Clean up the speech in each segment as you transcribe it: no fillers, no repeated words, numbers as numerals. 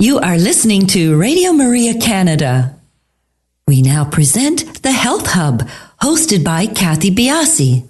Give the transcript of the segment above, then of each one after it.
You are listening to Radio Maria Canada. We now present the Health Hub, hosted by Cathy Biase.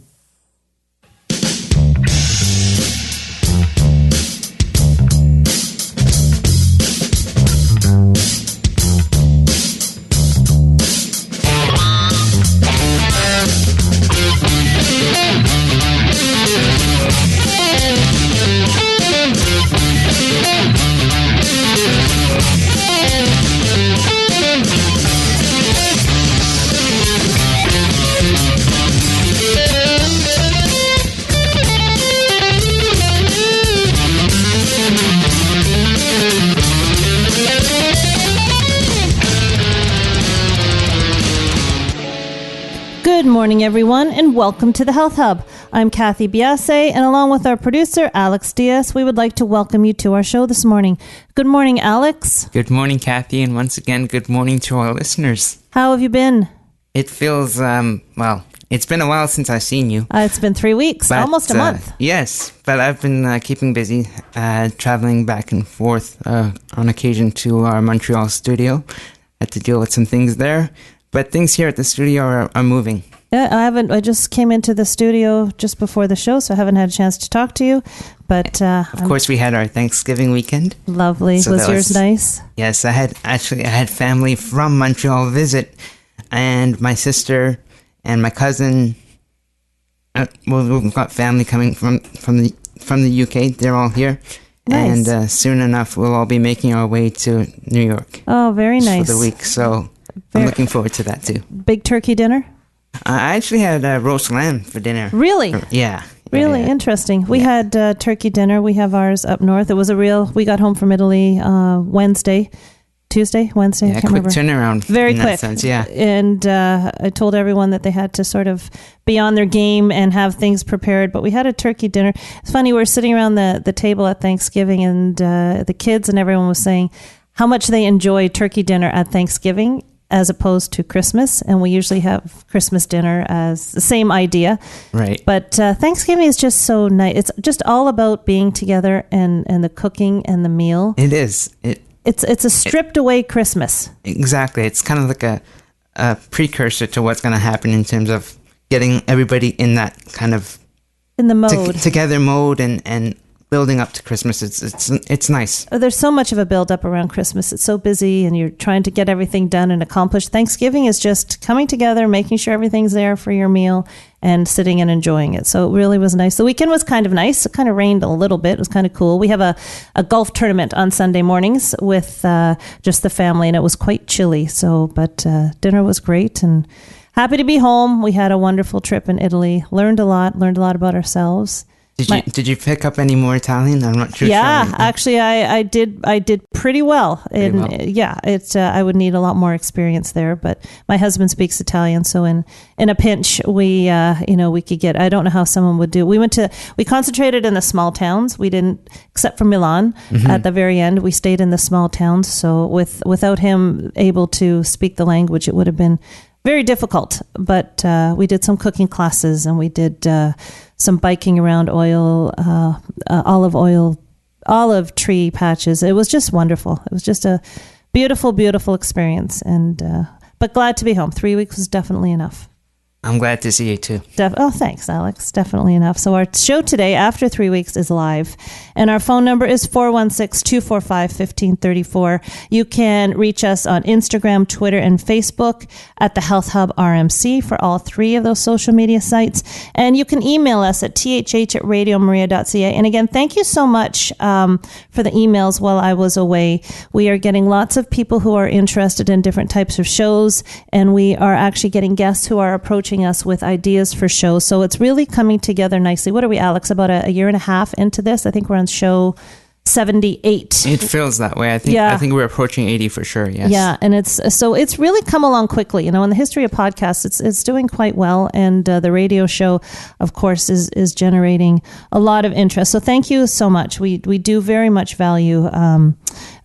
Good morning, everyone, and welcome to the Health Hub. I'm Cathy Biase, and along with our producer, Alex Diaz, we would like to welcome you to our show this morning. Good morning, Alex. Good morning, Cathy, and once again, good morning to our listeners. How have you been? It feels, it's been a while since I've seen you. It's been 3 weeks, almost a month. Yes, but I've been keeping busy, traveling back and forth on occasion to our Montreal studio. Had to deal with some things there. But things here at the studio are moving. Yeah, I just came into the studio just before the show, so I haven't had a chance to talk to you. But of course, we had our Thanksgiving weekend. Lovely. So was yours nice? Yes, I had family from Montreal visit, and my sister and my cousin. We've got family coming from the UK. They're all here. Nice. And soon enough, we'll all be making our way to New York. Oh, very nice. For the week, so I'm looking forward to that too. Big turkey dinner? I actually had roast lamb for dinner. Really? Yeah. Really interesting. We had turkey dinner. We have ours up north. It was we got home from Italy Wednesday. I can't remember. Quick turnaround. Very quick. That sense, yeah. And I told everyone that they had to sort of be on their game and have things prepared. But we had a turkey dinner. It's funny, we were sitting around the table at Thanksgiving, and the kids and everyone was saying how much they enjoy turkey dinner at Thanksgiving as opposed to Christmas. And we usually have Christmas dinner as the same idea. Right. But Thanksgiving is just so nice. It's just all about being together and the cooking and the meal. It is. It's a stripped away Christmas. Exactly. It's kind of like a precursor to what's going to happen in terms of getting everybody in that kind of in the mode together mode and building up to Christmas. It's nice. There's so much of a build up around Christmas. It's so busy and you're trying to get everything done and accomplished. Thanksgiving is just coming together, making sure everything's there for your meal and sitting and enjoying it. So it really was nice. The weekend was kind of nice. It kind of rained a little bit. It was kind of cool. We have a golf tournament on Sunday mornings with just the family, and it was quite chilly. But dinner was great and happy to be home. We had a wonderful trip in Italy. Learned a lot about ourselves. Did you pick up any more Italian? I'm not sure. Yeah, actually, I did pretty well. I would need a lot more experience there. But my husband speaks Italian, so in a pinch, we could get. I don't know how someone would do. We concentrated in the small towns. We didn't, except for Milan. Mm-hmm. At the very end, we stayed in the small towns. So without him able to speak the language, it would have been very difficult. But we did some cooking classes, and we did some biking around olive tree patches. It was just wonderful. It was just a beautiful, beautiful experience. But glad to be home. 3 weeks was definitely enough. I'm glad to see you too. Thanks, Alex. Definitely enough. So our show today, after 3 weeks, is live. And our phone number is 416-245-1534. You can reach us on Instagram, Twitter, and Facebook at the Health Hub RMC for all three of those social media sites. And you can email us at thh@radiomaria.ca. And again, thank you so much for the emails while I was away. We are getting lots of people who are interested in different types of shows, and we are actually getting guests who are approaching us with ideas for shows. So it's really coming together nicely. What are we, Alex, about a year and a half into this? I think we're on show 78. It feels that way. I think we're approaching 80 for sure. Yes. Yeah, and it's really come along quickly. In the history of podcasts, it's doing quite well, and the radio show, of course, is generating a lot of interest. So thank you so much. We do very much value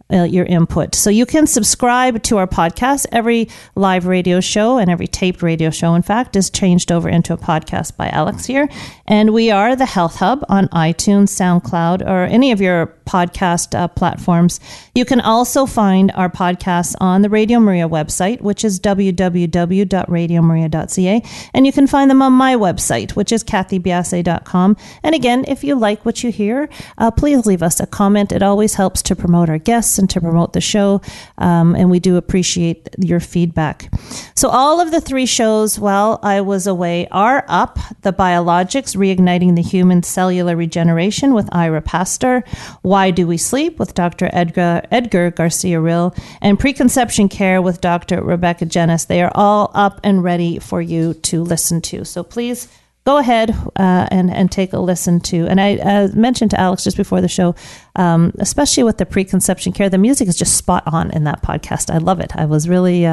your input. So you can subscribe to our podcast. Every live radio show and every taped radio show, in fact, is changed over into a podcast by Alex here. And we are the Health Hub on iTunes, SoundCloud, or any of your podcast platforms. You can also find our podcasts on the Radio Maria website, which is www.radiomaria.ca. And you can find them on my website, which is cathybiase.com. And again, if you like what you hear, please leave us a comment. It always helps to promote our guests and to promote the show. And we do appreciate your feedback. So all of the 3 shows while I was away are up. The Biologics, Reigniting the Human Cellular Regeneration with Ira Pastor. Why Do We Sleep with Dr. Edgar Garcia-Rill. And Preconception Care with Dr. Rebecca Jenis. They are all up and ready for you to listen to. So please go ahead and take a listen to. And I mentioned to Alex just before the show, especially with the Preconception Care, the music is just spot on in that podcast. I love it. I was really,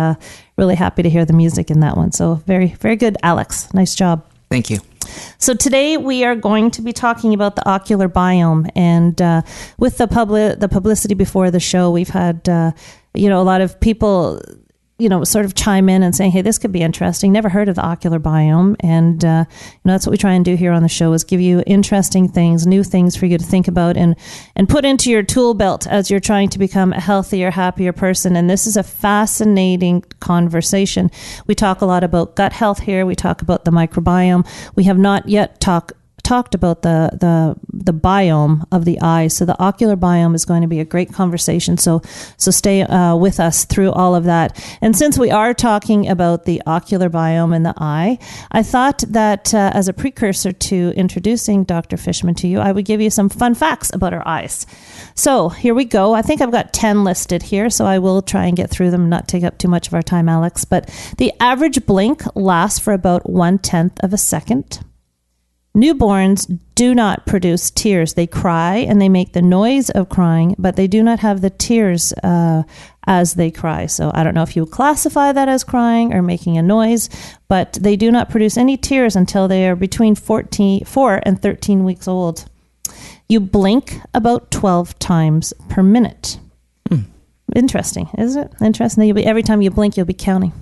really happy to hear the music in that one. So very, very good, Alex. Nice job. Thank you. So today we are going to be talking about the ocular biome. And with the publicity before the show, we've had, a lot of people sort of chime in and saying, hey, this could be interesting. Never heard of the ocular biome. And, that's what we try and do here on the show is give you interesting things, new things for you to think about and put into your tool belt as you're trying to become a healthier, happier person. And this is a fascinating conversation. We talk a lot about gut health here. We talk about the microbiome. We have not yet talked about the biome of the eye. So the ocular biome is going to be a great conversation. So stay with us through all of that. And since we are talking about the ocular biome in the eye, I thought that as a precursor to introducing Dr. Fishman to you, I would give you some fun facts about our eyes. So here we go. I think I've got 10 listed here, so I will try and get through them, not take up too much of our time, Alex. But the average blink lasts for about 1/10 of a second. Newborns do not produce tears. They cry and they make the noise of crying, but they do not have the tears as they cry. So I don't know if you would classify that as crying or making a noise, but they do not produce any tears until they are between 4 and 13 weeks old. You blink about 12 times per minute. Interesting, isn't it? Interesting. Every time you blink, you'll be counting.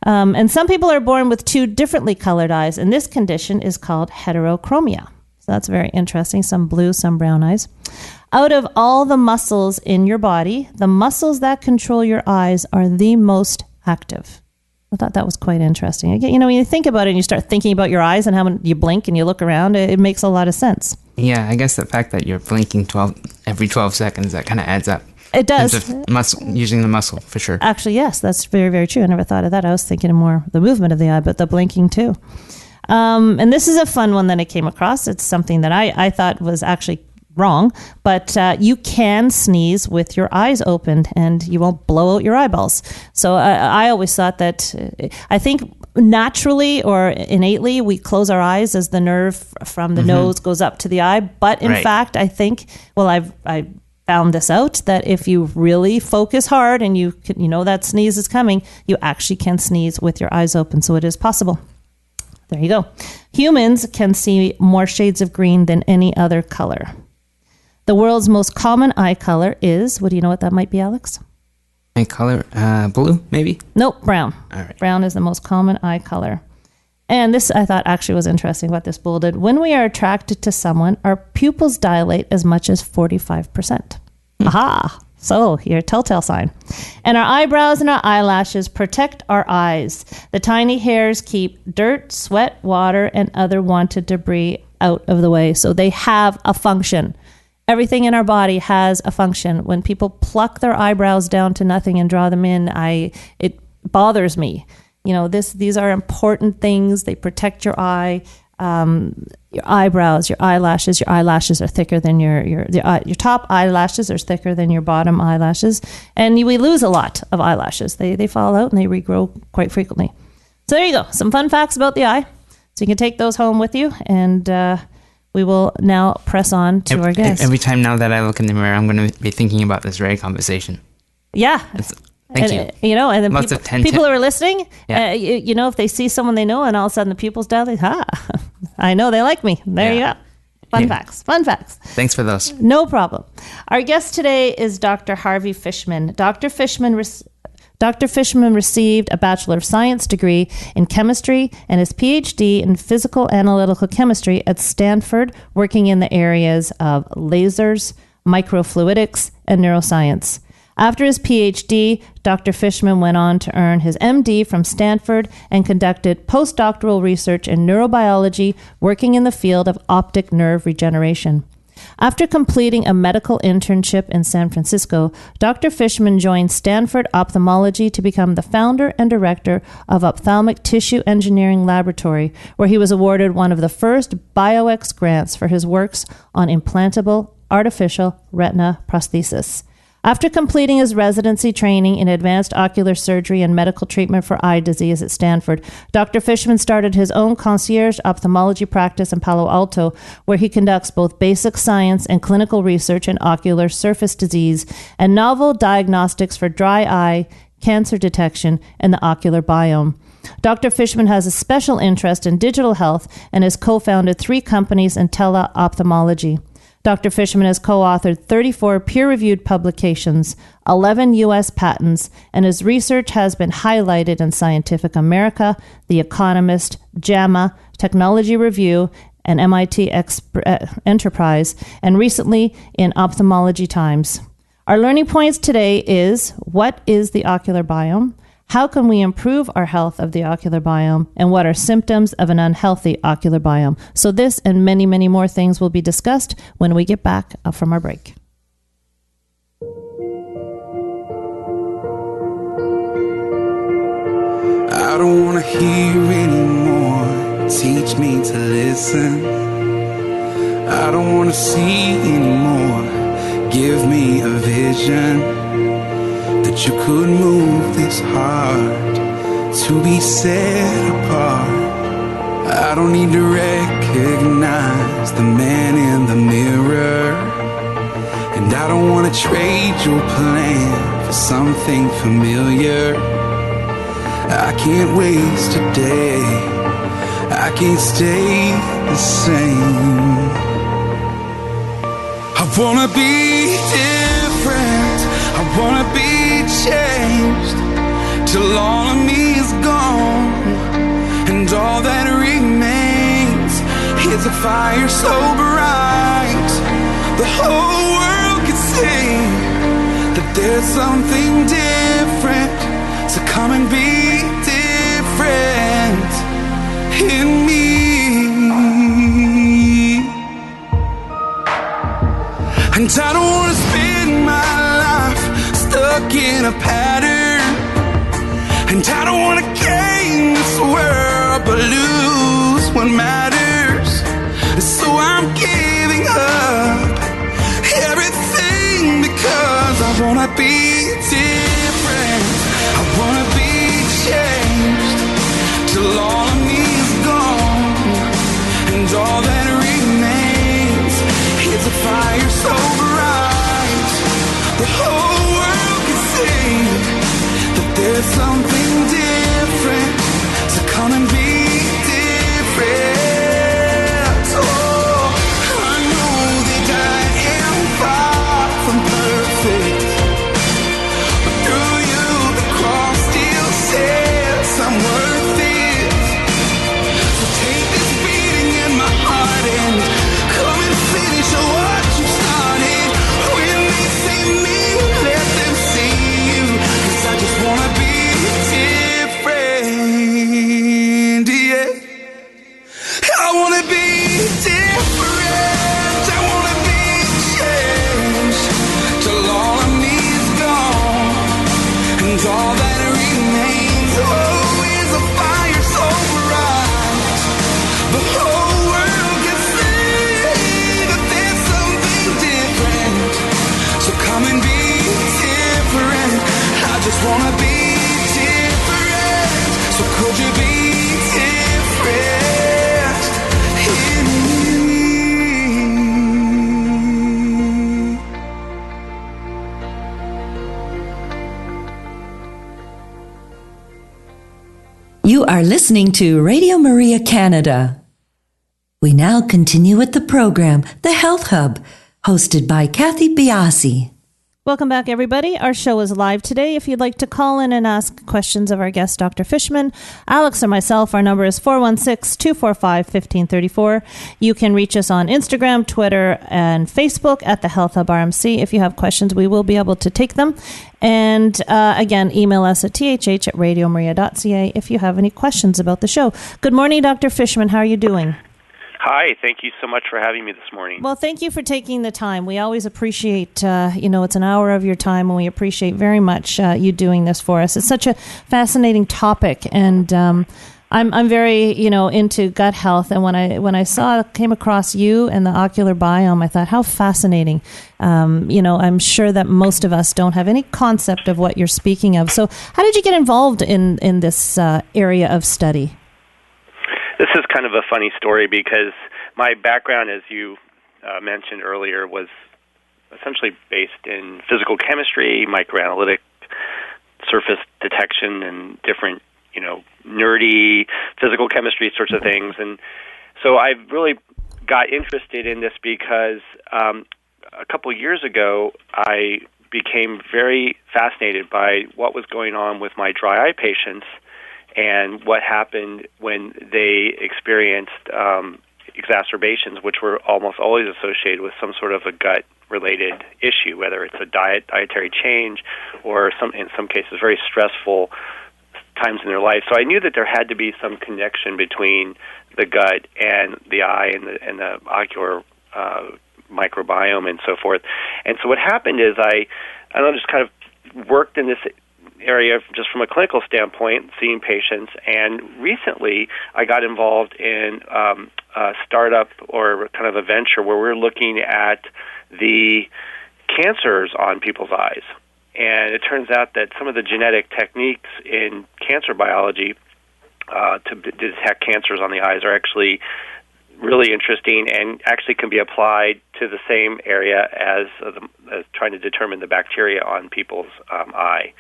And some people are born with 2 differently colored eyes, and this condition is called heterochromia. So that's very interesting. Some blue, some brown eyes. Out of all the muscles in your body, the muscles that control your eyes are the most active. I thought that was quite interesting. Again, when you think about it and you start thinking about your eyes and how you blink and you look around, it makes a lot of sense. Yeah, I guess the fact that you're blinking every 12 seconds, that kind of adds up. It does. Using the muscle, for sure. Actually, yes, that's very, very true. I never thought of that. I was thinking more the movement of the eye, but the blinking too. And this is a fun one that I came across. It's something that I thought was actually wrong, but you can sneeze with your eyes opened and you won't blow out your eyeballs. So I always thought that, I think naturally or innately we close our eyes as the nerve from the nose goes up to the eye. But in fact, I think, I found this out, that if you really focus hard and you know that sneeze is coming, you actually can sneeze with your eyes open. So it is possible. There you go. Humans can see more shades of green than any other color. The world's most common eye color is, do you know what that might be, Alex? Eye color, blue, maybe? Nope, brown. All right. Brown is the most common eye color. And this I thought actually was interesting what this bolded. When we are attracted to someone, our pupils dilate as much as 45%. Aha! So, your telltale sign. And our eyebrows and our eyelashes protect our eyes. The tiny hairs keep dirt, sweat, water, and other wanted debris out of the way. So they have a function. Everything in our body has a function. When people pluck their eyebrows down to nothing and draw them in, it bothers me. These are important things. They protect your eye. Your eyebrows, your eyelashes are thicker than your top eyelashes are thicker than your bottom eyelashes, and we lose a lot of eyelashes. They fall out and they regrow quite frequently. So there you go, some fun facts about the eye. So you can take those home with you, and we will now press on to our guest. Every time now that I look in the mirror, I'm going to be thinking about this very conversation. Yeah. Thank you. And then Lots people who are listening, yeah. If they see someone they know and all of a sudden the pupils dilate, I know they like me. There you go. Fun facts. Thanks for those. No problem. Our guest today is Dr. Harvey Fishman. Dr. Fishman received a Bachelor of Science degree in chemistry and his PhD in physical analytical chemistry at Stanford, working in the areas of lasers, microfluidics, and neuroscience. After his PhD, Dr. Fishman went on to earn his MD from Stanford and conducted postdoctoral research in neurobiology, working in the field of optic nerve regeneration. After completing a medical internship in San Francisco, Dr. Fishman joined Stanford Ophthalmology to become the founder and director of Ophthalmic Tissue Engineering Laboratory, where he was awarded one of the first BioX grants for his works on implantable artificial retina prosthesis. After completing his residency training in advanced ocular surgery and medical treatment for eye disease at Stanford, Dr. Fishman started his own concierge ophthalmology practice in Palo Alto, where he conducts both basic science and clinical research in ocular surface disease and novel diagnostics for dry eye, cancer detection, and the ocular biome. Dr. Fishman has a special interest in digital health and has co-founded 3 companies in tele-ophthalmology. Dr. Fishman has co-authored 34 peer-reviewed publications, 11 U.S. patents, and his research has been highlighted in Scientific America, The Economist, JAMA, Technology Review, and MIT Enterprise, and recently in Ophthalmology Times. Our learning points today is, what is the ocular biome? How can we improve our health of the ocular biome? And what are symptoms of an unhealthy ocular biome? So this and many, many more things will be discussed when we get back from our break. I don't want to hear anymore. Teach me to listen. I don't want to see anymore. Give me a vision that you could move this heart to be set apart. I don't need to recognize the man in the mirror, and I don't want to trade your plan for something familiar. I can't waste a day, I can't stay the same. I wanna be different, I wanna be changed, till all of me is gone, and all that remains is a fire so bright the whole world can see that there's something different. So come and be different in me. And I don't wanna spend my life stuck in a pattern, and I don't wanna gain this world but lose what matters. So I'm giving up everything because I wanna be different, I wanna be changed, till all of me is gone, and all that remains is a fire so bright the whole world can see that there's something different. So come and be different. Oh, I know that I am far from perfect, but through you the cross still says I'm worth it. So take this beating in my heart and come and finish what you started. When they see me, let them see you, 'cause I just wanna be different, yeah. I wanna be different, I wanna be changed, till all of me is gone, and all that remains, oh, is a fire so bright the whole world can see that there's something different. So come and be different, I just wanna be different. So could you be different in me? You are listening to Radio Maria Canada. We now continue with the program, The Health Hub, hosted by Cathy Biase. Welcome back, everybody. Our show is live today. If you'd like to call in and ask questions of our guest, Dr. Fishman, Alex, or myself, our number is 416-245-1534. You can reach us on Instagram, Twitter, and Facebook at the Health Hub RMC. If you have questions, we will be able to take them. And again, email us at thh@radiomaria.ca if you have any questions about the show. Good morning, Dr. Fishman. How are you doing? Hi, thank you so much for having me this morning. Well, thank you for taking the time. We always appreciate, it's an hour of your time, and we appreciate very much you doing this for us. It's such a fascinating topic, and I'm very, into gut health. And when I came across you and the Ocular Biome, I thought, how fascinating. I'm sure that most of us don't have any concept of what you're speaking of. So how did you get involved in this area of study? This is kind of a funny story because my background, as you mentioned earlier, was essentially based in physical chemistry, microanalytic, surface detection, and different, nerdy physical chemistry sorts of things. And so I really got interested in this because a couple years ago I became very fascinated by what was going on with my dry eye patients and what happened when they experienced exacerbations, which were almost always associated with some sort of a gut-related issue, whether it's a dietary change or in some cases very stressful times in their life. So I knew that there had to be some connection between the gut and the eye and the ocular microbiome and so forth. And so what happened is I just kind of worked in this area just from a clinical standpoint, seeing patients, and recently I got involved in a startup or kind of a venture where we're looking at the cancers on people's eyes. And it turns out that some of the genetic techniques in cancer biology to detect cancers on the eyes are actually really interesting and actually can be applied to the same area as trying to determine the bacteria on people's eye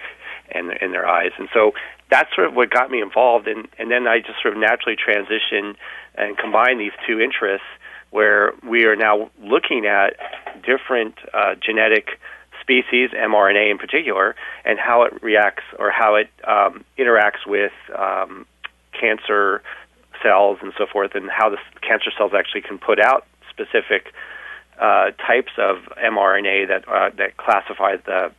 and in their eyes. And so that's sort of what got me involved. And then I just sort of naturally transitioned and combined these two interests where we are now looking at different genetic species, mRNA in particular, and how it reacts or how it interacts with cancer cells and so forth, and how the cancer cells actually can put out specific types of mRNA that classifies them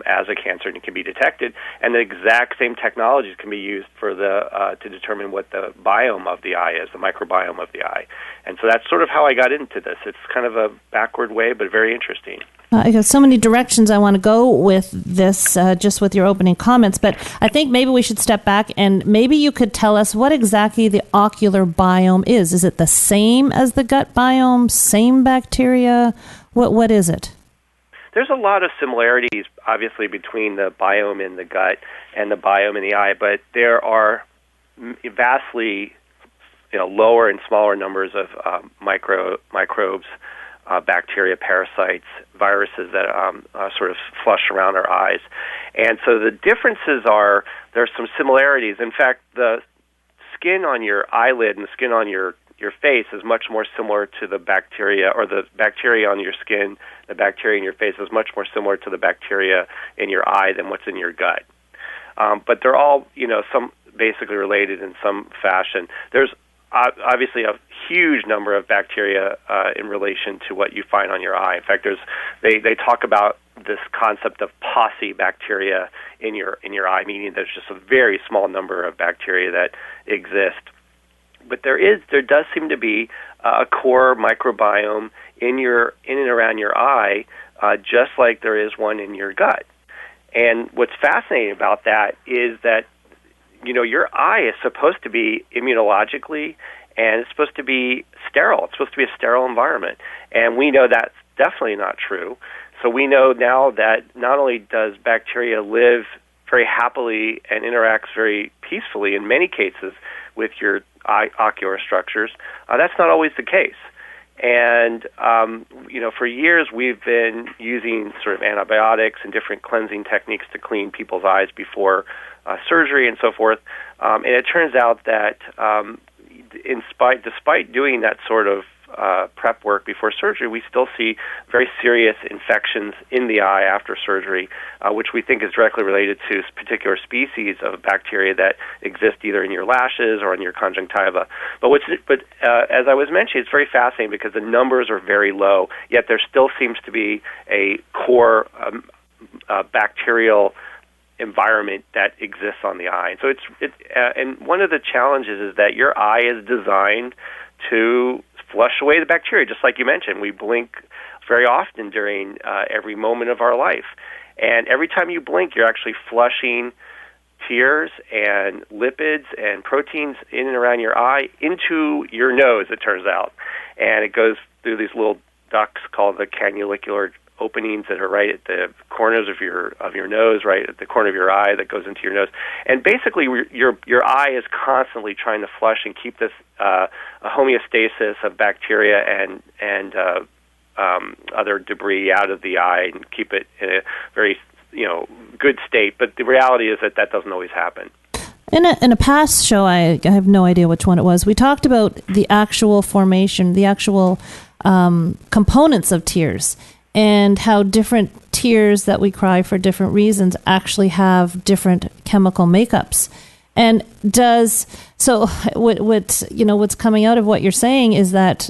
as a cancer and can be detected, and the exact same technologies can be used for to determine what the biome of the eye is, the microbiome of the eye. And so that's sort of how I got into this. It's kind of a backward way, but very interesting. I got so many directions I want to go with this, just with your opening comments, but I think maybe we should step back and maybe you could tell us what exactly the ocular biome is. Is it the same as the gut biome, same bacteria? What is it? There's a lot of similarities, obviously, between the biome in the gut and the biome in the eye, but there are vastly lower and smaller numbers of microbes, bacteria, parasites, viruses that sort of flush around our eyes. And so the differences are, there's some similarities. In fact, the skin on your eyelid and the skin on your face is much more similar to the bacteria, or the bacteria on your skin, the bacteria in your face is much more similar to the bacteria in your eye than what's in your gut. But they're all, some basically related in some fashion. There's obviously a huge number of bacteria in relation to what you find on your eye. In fact, they talk about this concept of posse bacteria in your eye, meaning there's just a very small number of bacteria that exist. But there does seem to be a core microbiome in and around your eye, just like there is one in your gut. And what's fascinating about that is that your eye is supposed to be immunologically, and it's supposed to be sterile. It's supposed to be a sterile environment. And we know that's definitely not true. So we know now that not only does bacteria live very happily and interacts very peacefully in many cases with your ocular structures, that's not always the case. And, for years we've been using sort of antibiotics and different cleansing techniques to clean people's eyes before surgery and so forth. And it turns out that despite doing that sort of prep work before surgery, we still see very serious infections in the eye after surgery, which we think is directly related to particular species of bacteria that exist either in your lashes or in your conjunctiva. But as I was mentioning, it's very fascinating because the numbers are very low, yet there still seems to be a core bacterial environment that exists on the eye. So and one of the challenges is that your eye is designed to flush away the bacteria, just like you mentioned. We blink very often during every moment of our life. And every time you blink, you're actually flushing tears and lipids and proteins in and around your eye into your nose, it turns out. And it goes through these little ducts called the canalicular openings that are right at the corners of your nose, right at the corner of your eye that goes into your nose. And basically, your eye is constantly trying to flush and keep this a homeostasis of bacteria and other debris out of the eye and keep it in a very good state. But the reality is that doesn't always happen. In a past show, I have no idea which one it was, we talked about the actual formation, the actual components of tears, and how different tears that we cry for different reasons actually have different chemical makeups. And what's coming out of what you're saying is that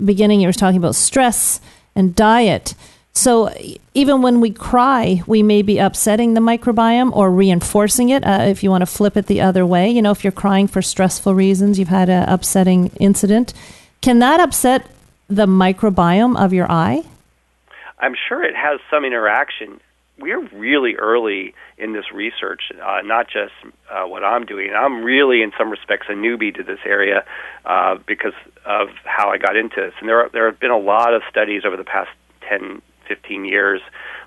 beginning you were talking about stress and diet. So even when we cry, we may be upsetting the microbiome or reinforcing it. If you want to flip it the other way, if you're crying for stressful reasons, you've had an upsetting incident, can that upset the microbiome of your eye? I'm sure it has some interaction. We're really early in this research, not just what I'm doing. I'm really, in some respects, a newbie to this area because of how I got into this. And there have been a lot of studies over the past 10, 15 years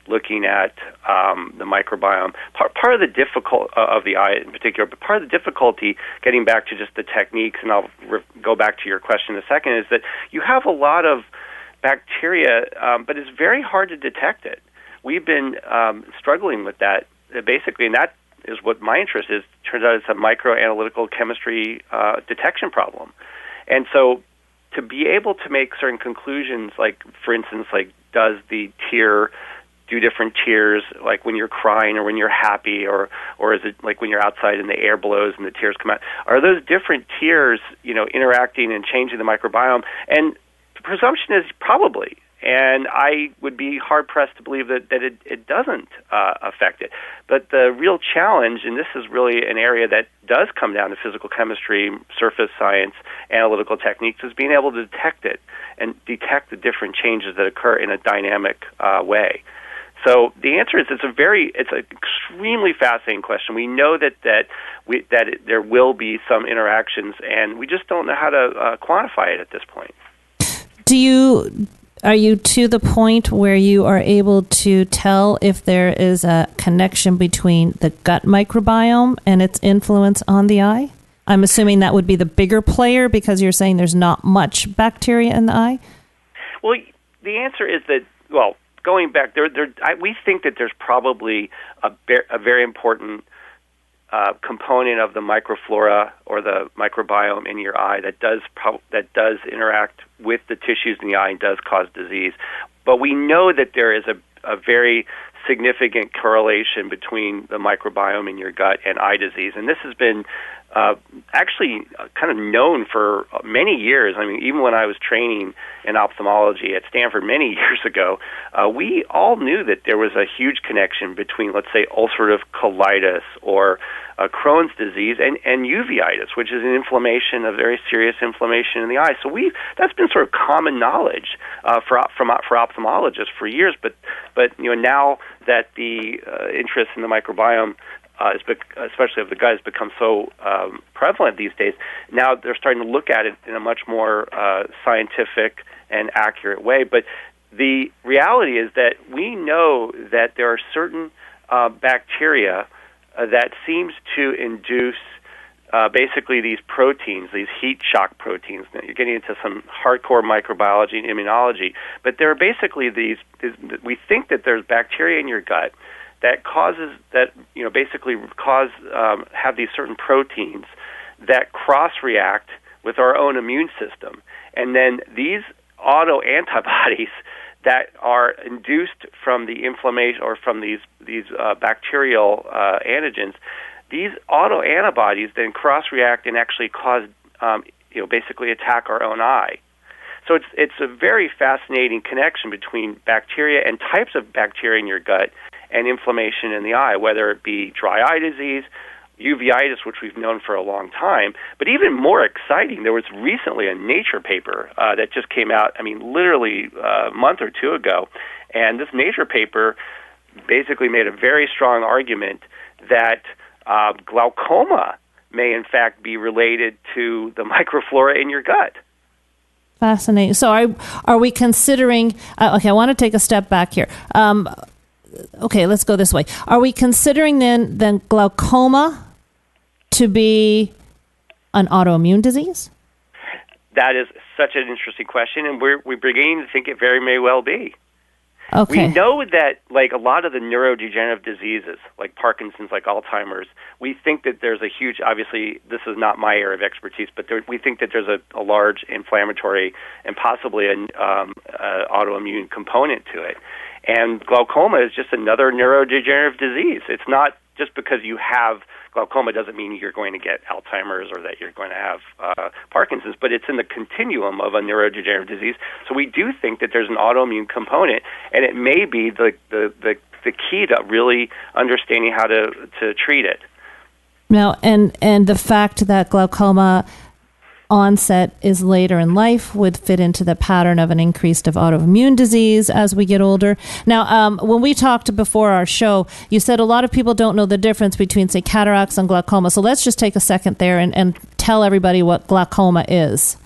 looking at the microbiome. Part of the difficulty of the eye in particular, but part of the difficulty, getting back to just the techniques, and I'll go back to your question in a second, is that you have a lot of bacteria, but it's very hard to detect it. We've been struggling with that, basically, and that is what my interest is. Turns out it's a microanalytical chemistry detection problem. And so to be able to make certain conclusions, like, for instance, like, does the tear do different tears, like when you're crying or when you're happy, or is it like when you're outside and the air blows and the tears come out? Are those different tears, interacting and changing the microbiome? And the presumption is probably. And I would be hard-pressed to believe that it doesn't affect it. But the real challenge, and this is really an area that does come down to physical chemistry, surface science, analytical techniques, is being able to detect it and detect the different changes that occur in a dynamic way. So the answer is it's an extremely fascinating question. We know that there will be some interactions, and we just don't know how to quantify it at this point. Are you to the point where you are able to tell if there is a connection between the gut microbiome and its influence on the eye? I'm assuming that would be the bigger player because you're saying there's not much bacteria in the eye? Well, the answer is that, going back, we think that there's probably a very important component of the microflora or the microbiome in your eye that does interact with the tissues in the eye and does cause disease. But we know that there is a very significant correlation between the microbiome in your gut and eye disease. And this has been actually kind of known for many years. I mean, even when I was training in ophthalmology at Stanford many years ago, we all knew that there was a huge connection between, let's say, ulcerative colitis or Crohn's disease and uveitis, which is an inflammation, a very serious inflammation in the eye. So that's been sort of common knowledge for ophthalmologists for years. But now that the interest in the microbiome, especially of the gut, has become so prevalent these days, now they're starting to look at it in a much more scientific and accurate way. But the reality is that we know that there are certain bacteria that seems to induce basically these proteins, these heat shock proteins. Now, you're getting into some hardcore microbiology and immunology, but there are basically we think that there's bacteria in your gut that have these certain proteins that cross-react with our own immune system. And then these autoantibodies that are induced from the inflammation or from these bacterial antigens, these autoantibodies then cross-react and actually cause, basically attack our own eye. So it's a very fascinating connection between bacteria and types of bacteria in your gut and inflammation in the eye, whether it be dry eye disease, uveitis, which we've known for a long time. But even more exciting, there was recently a Nature paper that just came out, literally a month or two ago. And this Nature paper basically made a very strong argument that glaucoma may in fact be related to the microflora in your gut. Fascinating. So are we considering, I want to take a step back here. Okay, let's go this way. Are we considering then glaucoma to be an autoimmune disease? That is such an interesting question, and we're beginning to think it very may well be. Okay. We know that, like a lot of the neurodegenerative diseases, like Parkinson's, like Alzheimer's, we think that there's a huge, obviously, this is not my area of expertise, but we think that there's a large inflammatory and possibly an autoimmune component to it. And glaucoma is just another neurodegenerative disease. It's not just because you have glaucoma doesn't mean you're going to get Alzheimer's or that you're going to have Parkinson's, but it's in the continuum of a neurodegenerative disease. So we do think that there's an autoimmune component, and it may be the key to really understanding how to treat it. Now, and the fact that glaucoma onset is later in life would fit into the pattern of an increased of autoimmune disease as we get older. Now, when we talked before our show, you said a lot of people don't know the difference between, say, cataracts and glaucoma. So let's just take a second there and tell everybody what glaucoma is.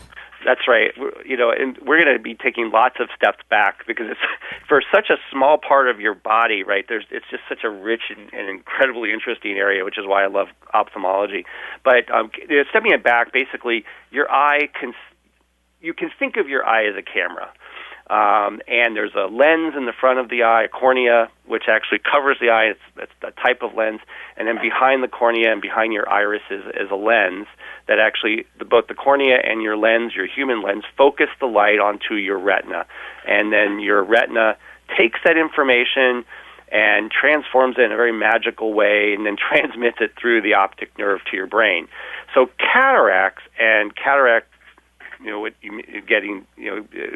That's right. And we're going to be taking lots of steps back because it's for such a small part of your body, right? It's just such a rich and incredibly interesting area, which is why I love ophthalmology. But stepping it back, basically, your eye you can think of your eye as a camera. And there's a lens in the front of the eye, a cornea, which actually covers the eye. It's a type of lens. And then behind the cornea and behind your iris is a lens that actually, both the cornea and your lens, your human lens, focus the light onto your retina. And then your retina takes that information and transforms it in a very magical way and then transmits it through the optic nerve to your brain. So cataract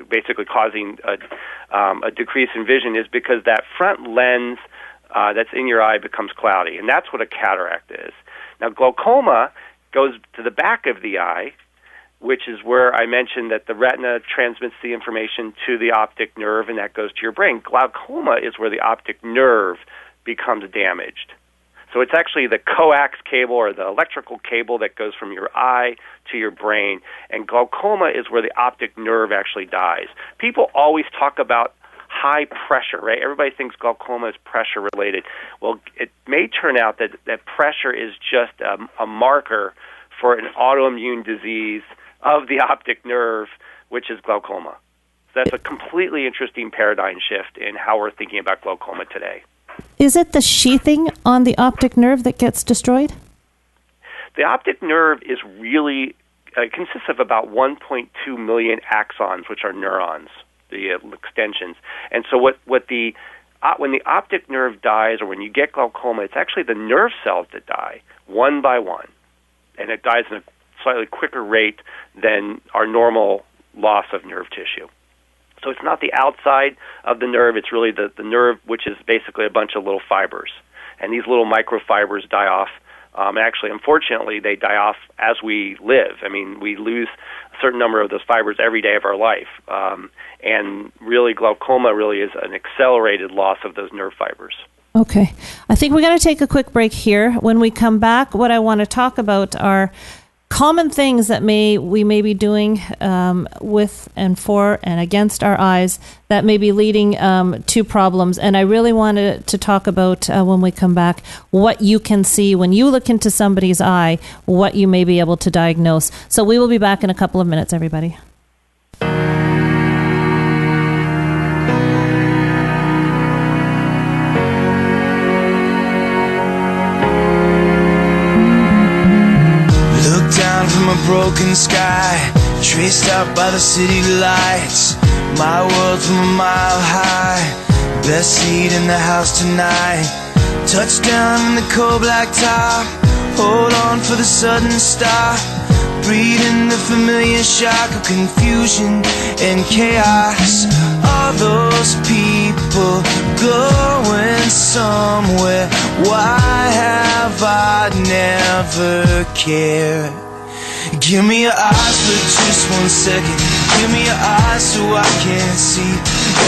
basically causing a decrease in vision is because that front lens that's in your eye becomes cloudy, and that's what a cataract is. Now, glaucoma goes to the back of the eye, which is where I mentioned that the retina transmits the information to the optic nerve, and that goes to your brain. Glaucoma is where the optic nerve becomes damaged. So it's actually the coax cable or the electrical cable that goes from your eye to your brain, and glaucoma is where the optic nerve actually dies. People always talk about high pressure, right? Everybody thinks glaucoma is pressure related. Well, it may turn out that pressure is just a marker for an autoimmune disease of the optic nerve, which is glaucoma. So that's a completely interesting paradigm shift in how we're thinking about glaucoma today. Is it the sheathing on the optic nerve that gets destroyed? The optic nerve is really consists of about 1.2 million axons, which are neurons, the extensions. And so when the optic nerve dies, or when you get glaucoma, it's actually the nerve cells that die one by one, and it dies in a slightly quicker rate than our normal loss of nerve tissue. So it's not the outside of the nerve, it's really the nerve, which is basically a bunch of little fibers. And these little microfibers die off. Actually, unfortunately, they die off as we live. I mean, we lose a certain number of those fibers every day of our life. And really, glaucoma really is an accelerated loss of those nerve fibers. Okay. I think we're going to take a quick break here. When we come back, what I want to talk about are common things that we may be doing with and for and against our eyes that may be leading to problems. And I really wanted to talk about, when we come back, what you can see when you look into somebody's eye, what you may be able to diagnose. So we will be back in a couple of minutes, everybody. From broken sky, traced out by the city lights. My world from a mile high, best seat in the house tonight. Touchdown in the cold black top, hold on for the sudden stop. Breathing the familiar shock of confusion and chaos. All those people going somewhere. Why have I never cared? Give me your eyes for just 1 second. Give me your eyes so I can see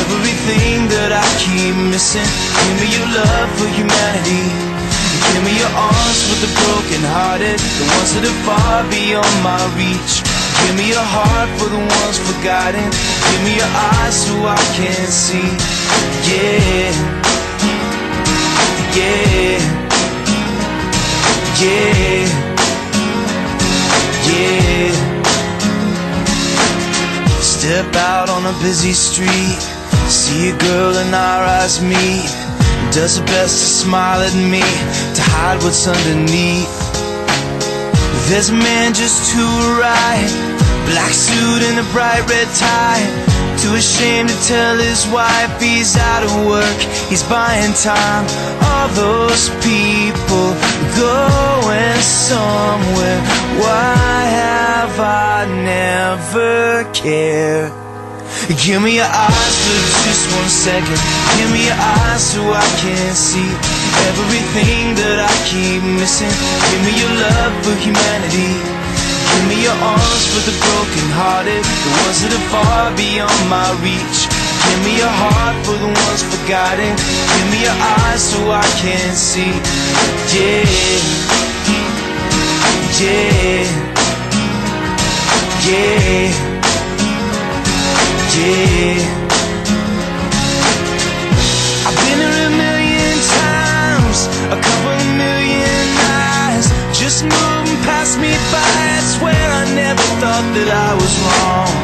everything that I keep missing. Give me your love for humanity. Give me your arms for the broken-hearted, the ones that are far beyond my reach. Give me your heart for the ones forgotten. Give me your eyes so I can see. Yeah, yeah, yeah, yeah. Step out on a busy street, see a girl and our eyes meet. Does her best to smile at me, to hide what's underneath. There's a man just to her right, black suit and a bright red tie. Too ashamed to tell his wife he's out of work, he's buying time. All those people going somewhere. Why have I never cared? Give me your eyes for just 1 second. Give me your eyes so I can see everything that I keep missing. Give me your love for humanity. Give me your arms for the broken-hearted, the ones that are far beyond my reach. Give me your heart for the ones forgotten. Give me your eyes so I can see. Yeah, yeah, yeah. Yeah, I've been here a million times, a couple million eyes just moving past me by. I swear I never thought that I was wrong.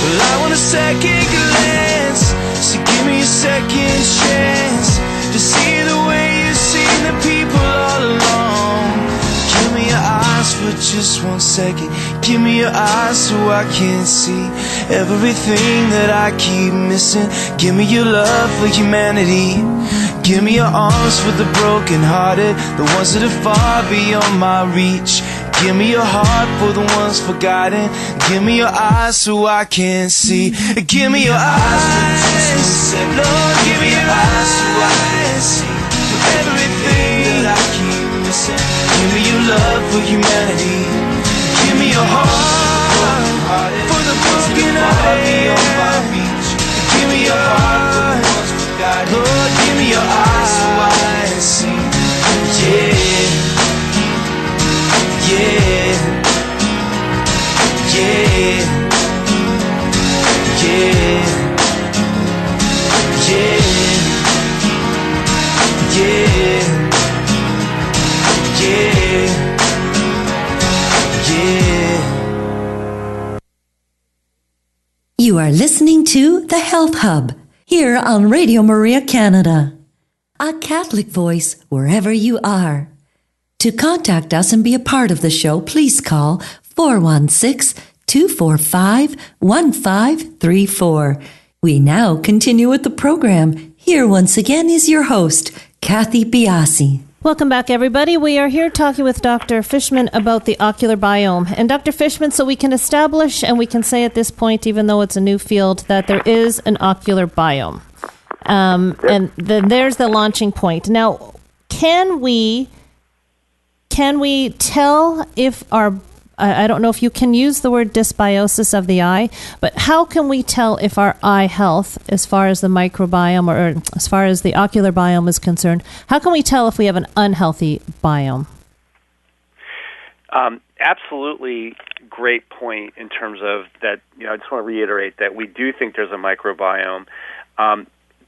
Well, I want a second glance, so give me a second chance to see the way you've seen the people all along. Give me your eyes for just 1 second. Give me your eyes so I can see everything that I keep missing. Give me your love for humanity. Give me your arms for the broken-hearted, the ones that are far beyond my reach. Give me your heart for the ones forgotten. Give me your eyes so I can see. Give me your eyes for just 1 second. Lord, give me your eyes so I can see everything that I keep missing. Give me your love for humanity. Give me your heart for the broken-hearted. Give me your heart for the ones forgotten. Lord, give me your eyes so I can see. Yeah, yeah, yeah, yeah, yeah, yeah, yeah, yeah. You are listening to The Health Hub here on Radio Maria Canada, a Catholic voice wherever you are. To contact us and be a part of the show, please call 416-245-1534. We now continue with the program. Here once again is your host, Cathy Biase. Welcome back, everybody. We are here talking with Dr. Fishman about the ocular biome. And Dr. Fishman, so we can establish and we can say at this point, even though it's a new field, that there is an ocular biome. And then there's the launching point. Now, can we tell if our, I don't know if you can use the word dysbiosis of the eye, but how can we tell if our eye health, as far as the microbiome or as far as the ocular biome is concerned, how can we tell if we have an unhealthy biome? Absolutely great point in terms of that. I just want to reiterate that we do think there's a microbiome.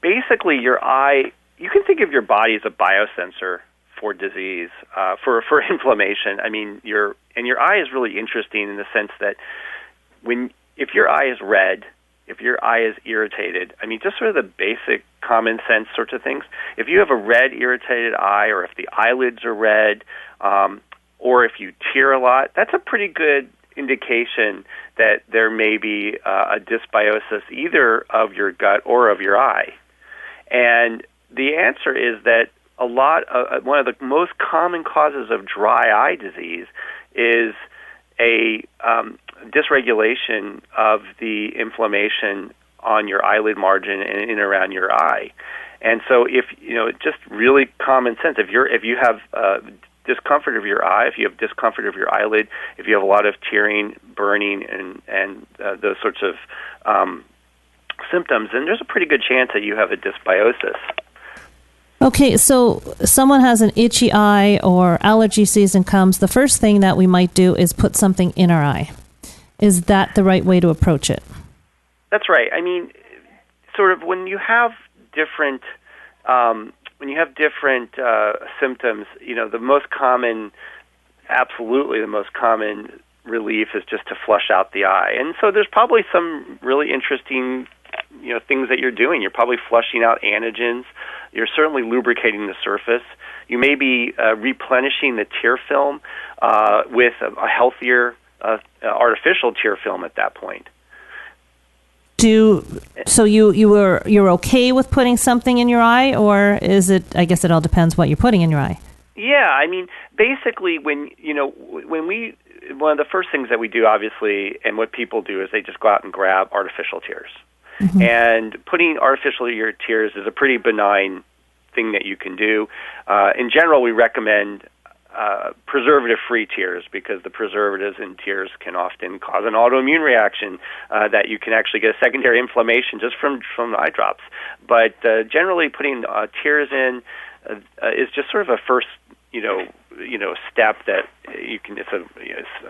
Basically, your eye, you can think of your body as a biosensor for disease, for inflammation. I mean, your eye is really interesting in the sense that if your eye is red, if your eye is irritated, I mean, just sort of the basic common sense sorts of things. If you have a red, irritated eye, or if the eyelids are red, or if you tear a lot, that's a pretty good indication that there may be a dysbiosis either of your gut or of your eye. And the answer is that one of the most common causes of dry eye disease is a dysregulation of the inflammation on your eyelid margin and in and around your eye. And so, if just really common sense, if you have discomfort of your eye, if you have discomfort of your eyelid, if you have a lot of tearing, burning, and those sorts of symptoms, then there's a pretty good chance that you have a dysbiosis. Okay, so someone has an itchy eye or allergy season comes, the first thing that we might do is put something in our eye. Is that the right way to approach it? That's right. I mean, sort of when you have different symptoms, the most common relief is just to flush out the eye. And so there's probably some really interesting things that you're doing. You're probably flushing out antigens. You're certainly lubricating the surface. You may be replenishing the tear film with a healthier artificial tear film at that point. So you're okay with putting something in your eye, or is it? I guess it all depends what you're putting in your eye. Yeah, I mean, basically, one of the first things that we do, obviously, and what people do is they just go out and grab artificial tears. Mm-hmm. And putting artificial tears is a pretty benign thing that you can do. In general, we recommend preservative-free tears because the preservatives in tears can often cause an autoimmune reaction that you can actually get a secondary inflammation just from eye drops. But generally, putting tears in is just sort of a first step that you can. It's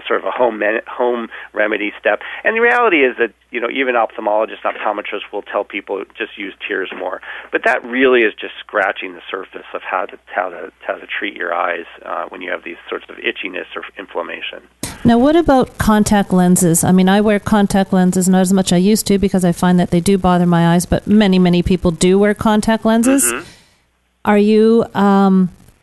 sort of a home remedy step. And the reality is that even ophthalmologists, optometrists will tell people just use tears more. But that really is just scratching the surface of how to treat your eyes when you have these sorts of itchiness or inflammation. Now, what about contact lenses? I mean, I wear contact lenses, not as much as I used to because I find that they do bother my eyes, but many people do wear contact lenses. Mm-hmm. Are you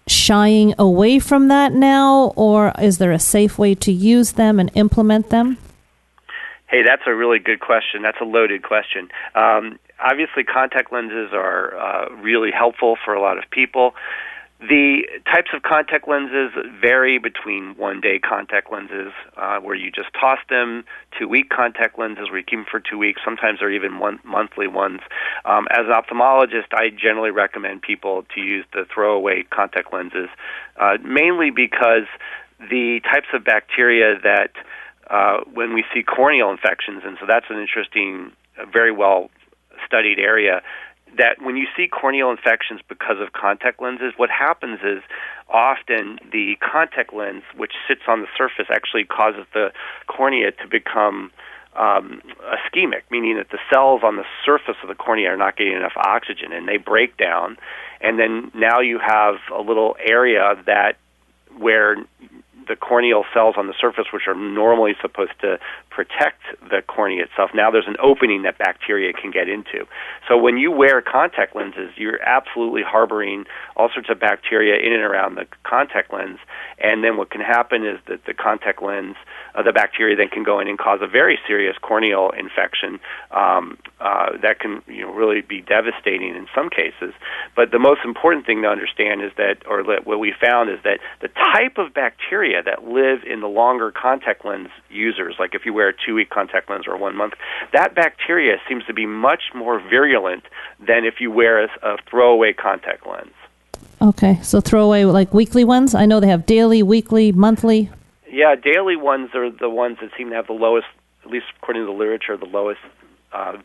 shying away from that now, or is there a safe way to use them and implement them? Hey, that's a really good question. That's a loaded question. Obviously, contact lenses are really helpful for a lot of people. The types of contact lenses vary between one-day contact lenses where you just toss them, 2-week contact lenses where you keep them for 2 weeks. Sometimes they're even monthly ones. As an ophthalmologist, I generally recommend people to use the throwaway contact lenses, mainly because the types of bacteria that when we see corneal infections, and so that's an interesting, very well-studied area, that when you see corneal infections because of contact lenses, what happens is often the contact lens, which sits on the surface, actually causes the cornea to become ischemic, meaning that the cells on the surface of the cornea are not getting enough oxygen, and they break down. And then now you have a little area where the corneal cells on the surface, which are normally supposed to protect the cornea itself, now there's an opening that bacteria can get into. So when you wear contact lenses, you're absolutely harboring all sorts of bacteria in and around the contact lens, and then what can happen is that the contact lens, the bacteria then can go in and cause a very serious corneal infection that can really be devastating in some cases. But the most important thing to understand is that, or what we found is that the type of bacteria that live in the longer contact lens users, like if you wear a 2-week contact lens or a 1 month, that bacteria seems to be much more virulent than if you wear a throwaway contact lens. Okay, so throwaway like weekly ones? I know they have daily, weekly, monthly. Yeah, daily ones are the ones that seem to have the lowest, at least according to the literature, the lowest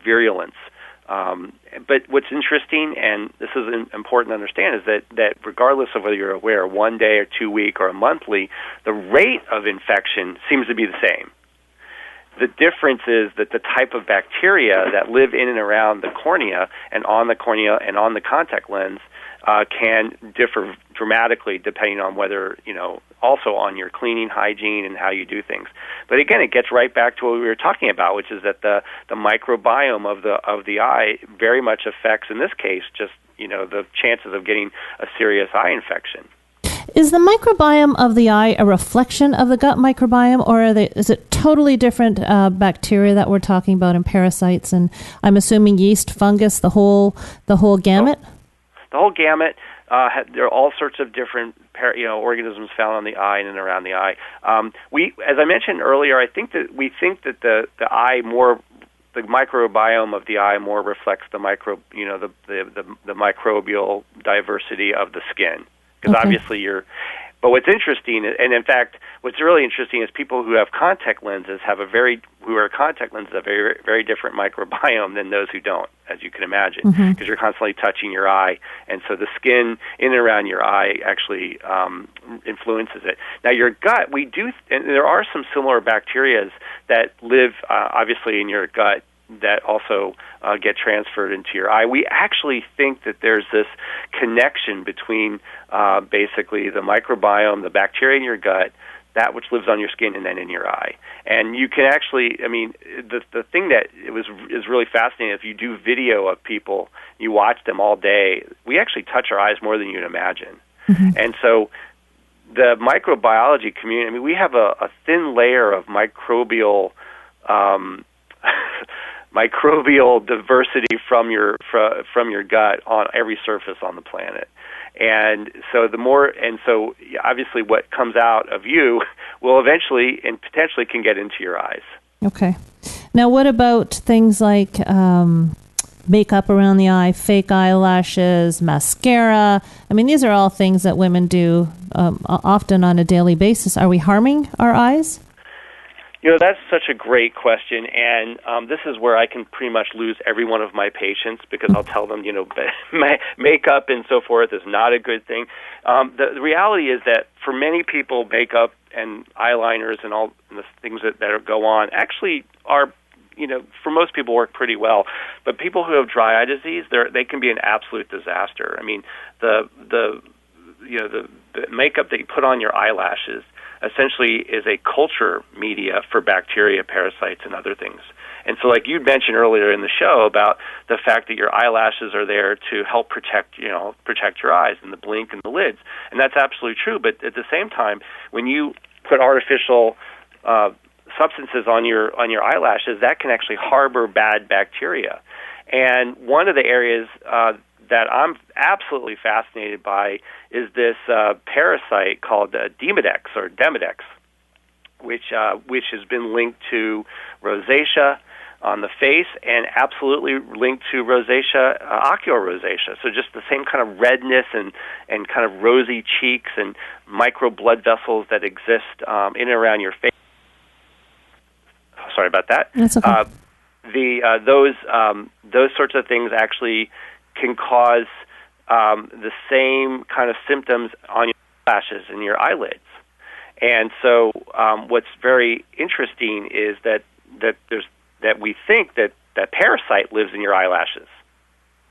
virulence. But what's interesting, and this is important to understand, is that regardless of whether you're aware 1 day or 2 week or a monthly, the rate of infection seems to be the same. The difference is that the type of bacteria that live in and around the cornea and on the contact lens can differ dramatically depending on whether, also on your cleaning, hygiene, and how you do things. But again, it gets right back to what we were talking about, which is that the microbiome of the eye very much affects, in this case, just, the chances of getting a serious eye infection. Is the microbiome of the eye a reflection of the gut microbiome, or is it totally different bacteria that we're talking about and parasites? And I'm assuming yeast, fungus, the whole gamut? The whole gamut. There are all sorts of different organisms found on the eye and around the eye. As I mentioned earlier, we think that the eye more, the microbiome of the eye more reflects the microbial diversity of the skin. Because obviously but what's interesting, and in fact, what's really interesting is people who have contact lenses have a very very different microbiome than those who don't, as you can imagine, because you're constantly touching your eye, and so the skin in and around your eye actually influences it. Now, your gut, and there are some similar bacteria that live obviously in your gut that also get transferred into your eye. We actually think that there's this connection between basically the microbiome, the bacteria in your gut, that which lives on your skin, and then in your eye. And you can actually, the thing that is really fascinating, if you do video of people, you watch them all day, we actually touch our eyes more than you'd imagine. And so the microbiology community, we have a thin layer of microbial diversity from your gut on every surface on the planet, and so obviously what comes out of you will eventually and potentially can get into your eyes. Okay. Now, what about things like makeup around the eye, fake eyelashes, mascara? These are all things that women do often on a daily basis. Are we harming our eyes? That's such a great question, and this is where I can pretty much lose every one of my patients, because I'll tell them, makeup and so forth is not a good thing. The reality is that for many people, makeup and eyeliners and all the things that go on actually are, for most people work pretty well. But people who have dry eye disease, they can be an absolute disaster. The makeup that you put on your eyelashes essentially is a culture media for bacteria, parasites, and other things. And so, like you mentioned earlier in the show about the fact that your eyelashes are there to help protect your eyes and the blink and the lids, and that's absolutely true. But at the same time, when you put artificial substances on your eyelashes, that can actually harbor bad bacteria. And one of the areas that I'm absolutely fascinated by is this parasite called Demodex or Demodex, which has been linked to rosacea on the face and absolutely linked to rosacea, ocular rosacea. So just the same kind of redness and kind of rosy cheeks and micro blood vessels that exist in and around your face. Sorry about that. That's okay. Those sorts of things actually can cause the same kind of symptoms on your lashes and your eyelids. And so what's very interesting is that we think that parasite lives in your eyelashes.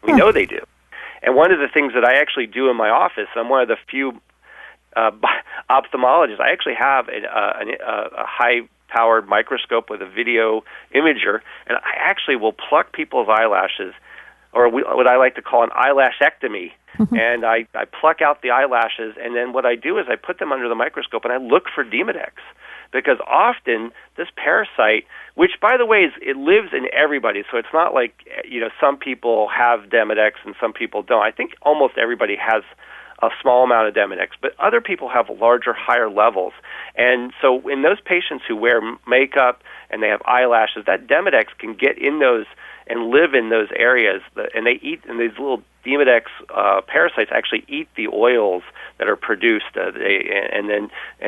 We know they do. And one of the things that I actually do in my office, I'm one of the few ophthalmologists. I actually have a high-powered microscope with a video imager, and I actually will pluck people's eyelashes, or what I like to call an eyelashectomy. And I pluck out the eyelashes, and then what I do is I put them under the microscope, and I look for Demodex. Because often this parasite, which, by the way, it lives in everybody, so it's not like, some people have Demodex and some people don't. I think almost everybody has a small amount of Demodex, but other people have larger, higher levels. And so in those patients who wear makeup and they have eyelashes, that Demodex can get in those and live in those areas, and they eat, and these little Demodex parasites actually eat the oils that are produced, and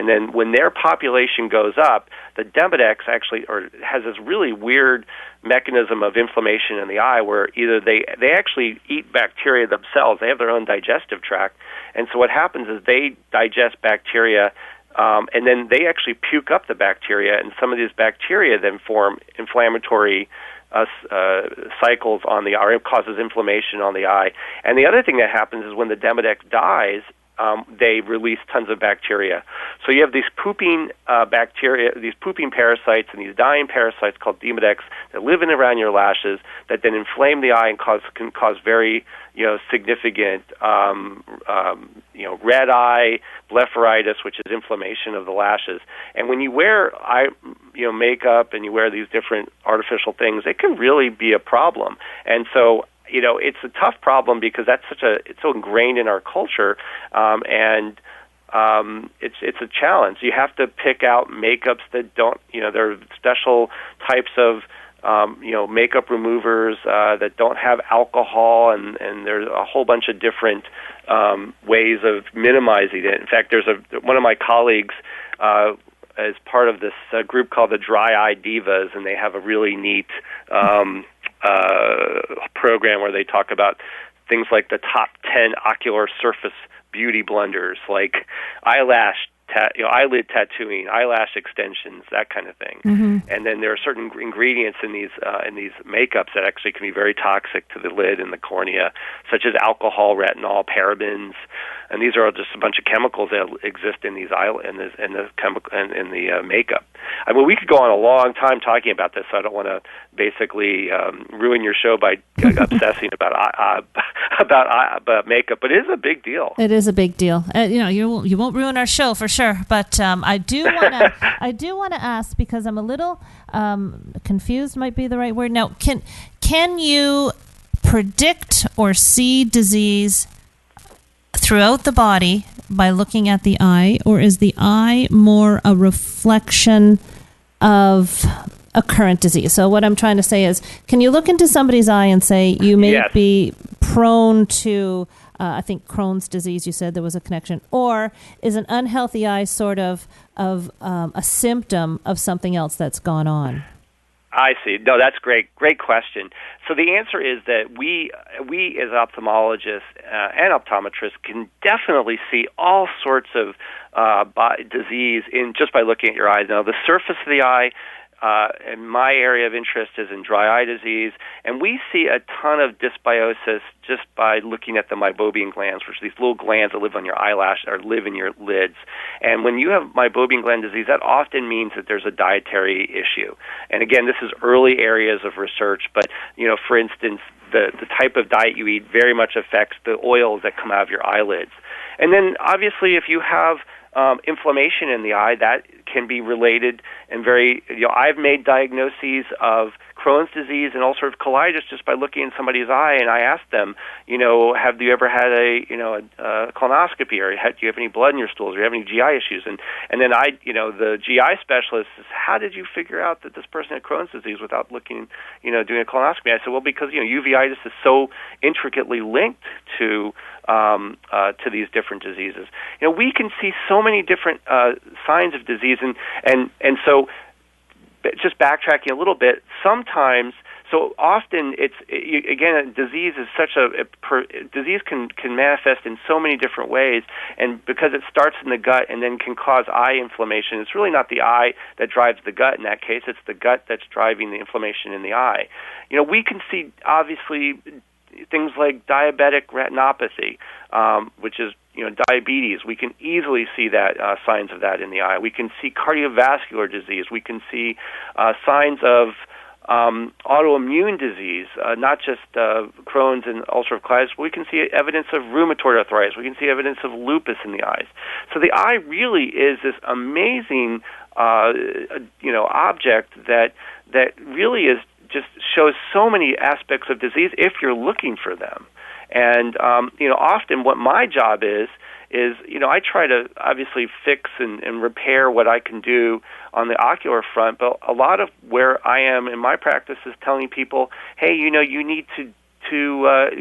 then when their population goes up, the Demodex actually has this really weird mechanism of inflammation in the eye, where either they actually eat bacteria themselves, they have their own digestive tract, and so what happens is they digest bacteria, and then they actually puke up the bacteria, and some of these bacteria then form inflammatory cycles on the eye, or it causes inflammation on the eye. And the other thing that happens is when the Demodex dies, they release tons of bacteria. So you have these pooping bacteria, these pooping parasites, and these dying parasites called Demodex that live in and around your lashes that then inflame the eye and can cause very significant red eye, blepharitis, which is inflammation of the lashes. And when you wear makeup and you wear these different artificial things, it can really be a problem. And so it's a tough problem because it's so ingrained in our culture, and it's a challenge. You have to pick out makeups that don't, there are special types of makeup removers that don't have alcohol, and there's a whole bunch of different ways of minimizing it. In fact, there's one of my colleagues is part of this group called the Dry Eye Divas, and they have a really neat program where they talk about things like the top 10 ocular surface beauty blunders, like eyelid tattooing, eyelash extensions, that kind of thing. Mm-hmm. And then there are certain ingredients in these makeups that actually can be very toxic to the lid and the cornea, such as alcohol, retinol, parabens, and these are just a bunch of chemicals that exist in these in the makeup. I mean, we could go on a long time talking about this, so I don't want to basically ruin your show by obsessing about makeup, but it is a big deal. It is a big deal. You won't ruin our show for sure, but I do want to ask, because I'm a little confused, might be the right word. Now, can you predict or see disease throughout the body by looking at the eye, or is the eye more a reflection of a current disease? So what I'm trying to say is, can you look into somebody's eye and say you may be prone to, I think Crohn's disease, you said there was a connection, or is an unhealthy eye sort of a symptom of something else that's gone on? I see. No, that's great. Great question. So the answer is that we as ophthalmologists and optometrists can definitely see all sorts of disease just by looking at your eyes. Now, the surface of the eye, and my area of interest is in dry eye disease, and we see a ton of dysbiosis just by looking at the meibomian glands, which are these little glands that live on your eyelash or live in your lids. And when you have meibomian gland disease, that often means that there's a dietary issue. And again, this is early areas of research, but for instance, the type of diet you eat very much affects the oils that come out of your eyelids. And then obviously if you have inflammation in the eye, that can be related and very, I've made diagnoses of Crohn's disease and ulcerative colitis just by looking in somebody's eye, and I asked them, have you ever had a colonoscopy, or do you have any blood in your stools, or do you have any GI issues? And then the GI specialist says, how did you figure out that this person had Crohn's disease without looking, doing a colonoscopy? I said, well, because, uveitis is so intricately linked to these different diseases. We can see so many different signs of disease, and so just backtracking a little bit, sometimes, so often again, disease is disease can manifest in so many different ways, and because it starts in the gut and then can cause eye inflammation, it's really not the eye that drives the gut in that case, it's the gut that's driving the inflammation in the eye. We can see, obviously, things like diabetic retinopathy, which is diabetes. We can easily see that signs of that in the eye. We can see cardiovascular disease. We can see signs of autoimmune disease, not just Crohn's and ulcerative colitis, but we can see evidence of rheumatoid arthritis. We can see evidence of lupus in the eyes. So the eye really is this amazing, object that really is just shows so many aspects of disease if you're looking for them. And often what my job is I try to obviously fix and repair what I can do on the ocular front, but a lot of where I am in my practice is telling people, hey, you need to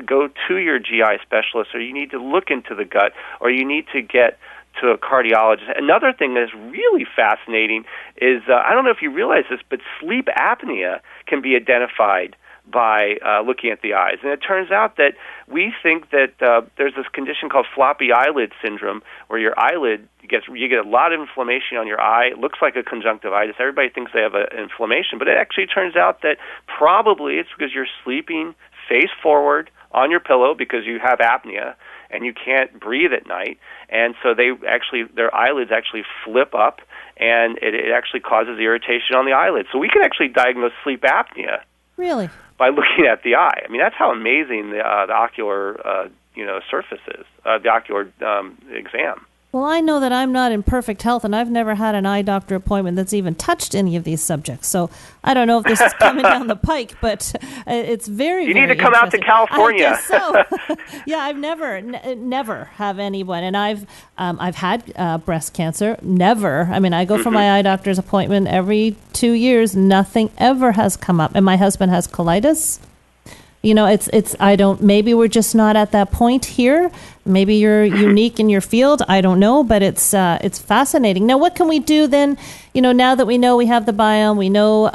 go to your GI specialist, or you need to look into the gut, or you need to get to a cardiologist. Another thing that's really fascinating is, I don't know if you realize this, but sleep apnea can be identified by looking at the eyes. And it turns out that we think that there's this condition called floppy eyelid syndrome, where your eyelid you get a lot of inflammation on your eye. It looks like a conjunctivitis. Everybody thinks they have an inflammation, but it actually turns out that probably it's because you're sleeping face forward on your pillow because you have apnea, and you can't breathe at night. And so their eyelids actually flip up, and it actually causes irritation on the eyelids. So we can actually diagnose sleep apnea. Really? By looking at the eye. I mean, that's how amazing the ocular surface is, the ocular exam. Well, I know that I'm not in perfect health, and I've never had an eye doctor appointment that's even touched any of these subjects. So I don't know if this is coming down the pike, but it's very, You need to come out to California. I guess so. Yeah, I've never have anyone, and I've had breast cancer. Never. I mean, I go for my eye doctor's appointment every 2 years. Nothing ever has come up, and my husband has colitis. You know, maybe we're just not at that point here. Maybe you're unique in your field. I don't know, but it's fascinating. Now, what can we do then? You know, now that we know we have the biome, we know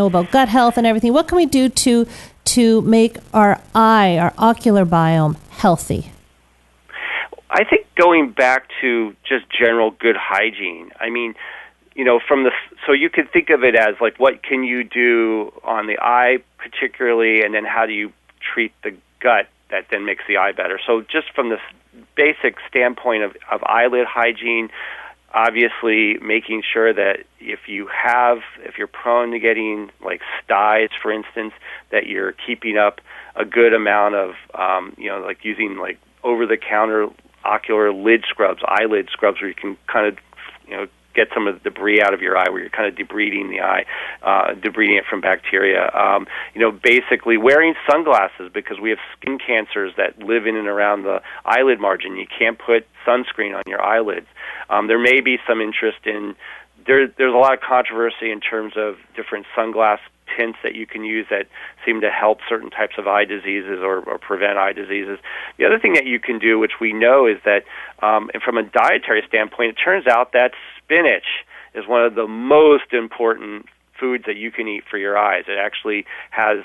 about gut health and everything. What can we do to make our ocular biome healthy? I think going back to just general good hygiene. I mean, you know, so you could think of it as like, what can you do on the eye particularly, and then how do you treat the gut that then makes the eye better? So just from the basic standpoint of eyelid hygiene, obviously making sure that if you're prone to getting like styes, for instance, that you're keeping up a good amount of, like using like over-the-counter ocular lid scrubs, eyelid scrubs, where you can kind of, get some of the debris out of your eye, where you're kind of debriding the eye, debriding it from bacteria. Basically wearing sunglasses, because we have skin cancers that live in and around the eyelid margin. You can't put sunscreen on your eyelids. There may be some interest in, there's a lot of controversy in terms of different sunglass tints that you can use that seem to help certain types of eye diseases or prevent eye diseases. The other thing that you can do, which we know, is that from a dietary standpoint, it turns out that spinach is one of the most important foods that you can eat for your eyes. It actually has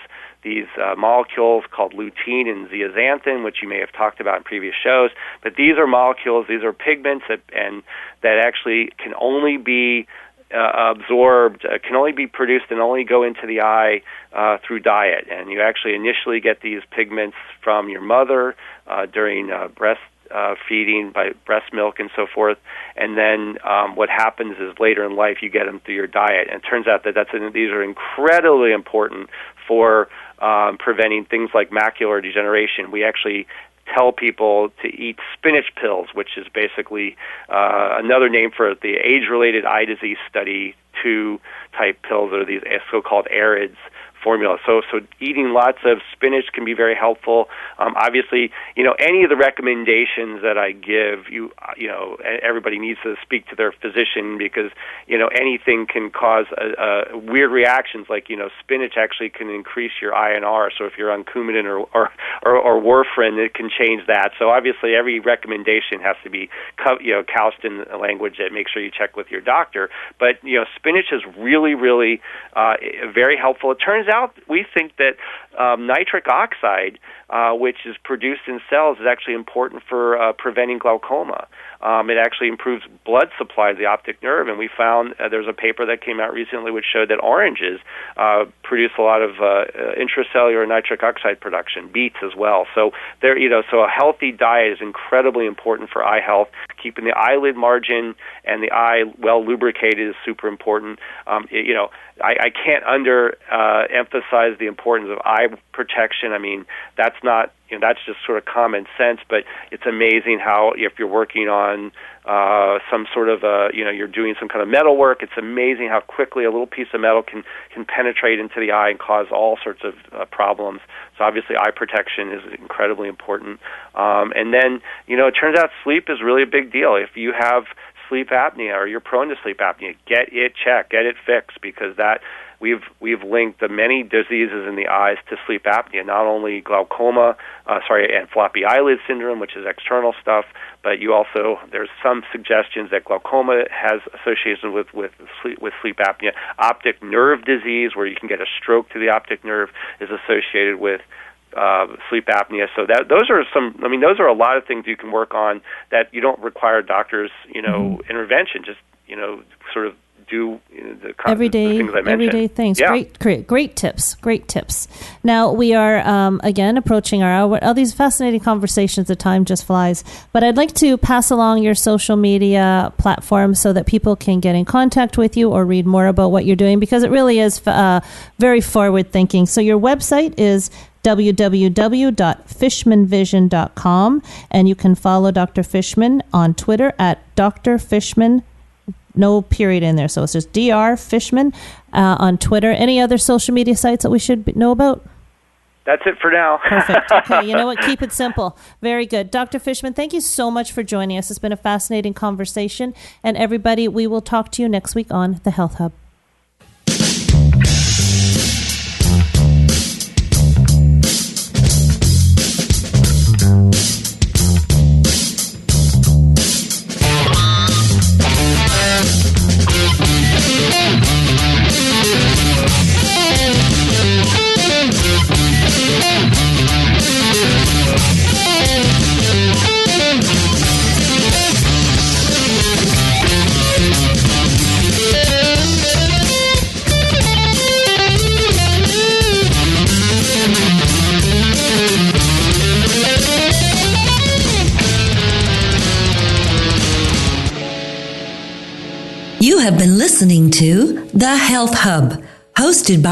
these molecules called lutein and zeaxanthin, which you may have talked about in previous shows. But these are molecules, these are pigments that actually can only be absorbed, can only be produced and only go into the eye through diet. And you actually initially get these pigments from your mother during breast feeding, by breast milk and so forth. And then what happens is later in life you get them through your diet. And it turns out that these are incredibly important for preventing things like macular degeneration. We actually tell people to eat spinach pills, which is basically another name for the age-related eye disease study 2 type pills, or these so-called ARIDS formula. So eating lots of spinach can be very helpful. Obviously, any of the recommendations that I give, everybody needs to speak to their physician, because, anything can cause weird reactions. Like, spinach actually can increase your INR. So if you're on Coumadin or warfarin, it can change that. So obviously, every recommendation has to be, couched in a language that makes sure you check with your doctor. But, spinach is really, really very helpful. It turns out we think that nitric oxide, which is produced in cells, is actually important for preventing glaucoma. It actually improves blood supply to the optic nerve, and we found there's a paper that came out recently which showed that oranges produce a lot of intracellular nitric oxide production, beets as well. So so a healthy diet is incredibly important for eye health. Keeping the eyelid margin and the eye well lubricated is super important. I can't emphasize the importance of eye protection. I mean, that's not, that's just sort of common sense, but it's amazing how, if you're working on some sort of, you're doing some kind of metal work, it's amazing how quickly a little piece of metal can penetrate into the eye and cause all sorts of problems. So obviously eye protection is incredibly important. And then, it turns out sleep is really a big deal. If you have sleep apnea or you're prone to sleep apnea, get it checked, get it fixed, because that we've linked the many diseases in the eyes to sleep apnea, not only glaucoma, and floppy eyelid syndrome, which is external stuff, but there's some suggestions that glaucoma has association with sleep apnea. Optic nerve disease, where you can get a stroke to the optic nerve, is associated with sleep apnea. So those are a lot of things you can work on that you don't require doctors, intervention. Just, sort of do the things I mentioned. Everyday things. Yeah. Great tips. Great tips. Now we are again approaching our hour. All these fascinating conversations. The time just flies. But I'd like to pass along your social media platforms so that people can get in contact with you or read more about what you're doing, because it really is very forward thinking. So your website is www.fishmanvision.com, and you can follow Dr. Fishman on Twitter at Dr. Fishman, no period in there, so it's just Dr. Fishman on Twitter. Any other social media sites that we should know about? That's it for now. Perfect. Okay, you know what? Keep it simple. Very good. Dr. Fishman, thank you so much for joining us. It's been a fascinating conversation. And everybody, we will talk to you next week on The Health Hub. You have been listening to The Health Hub, hosted by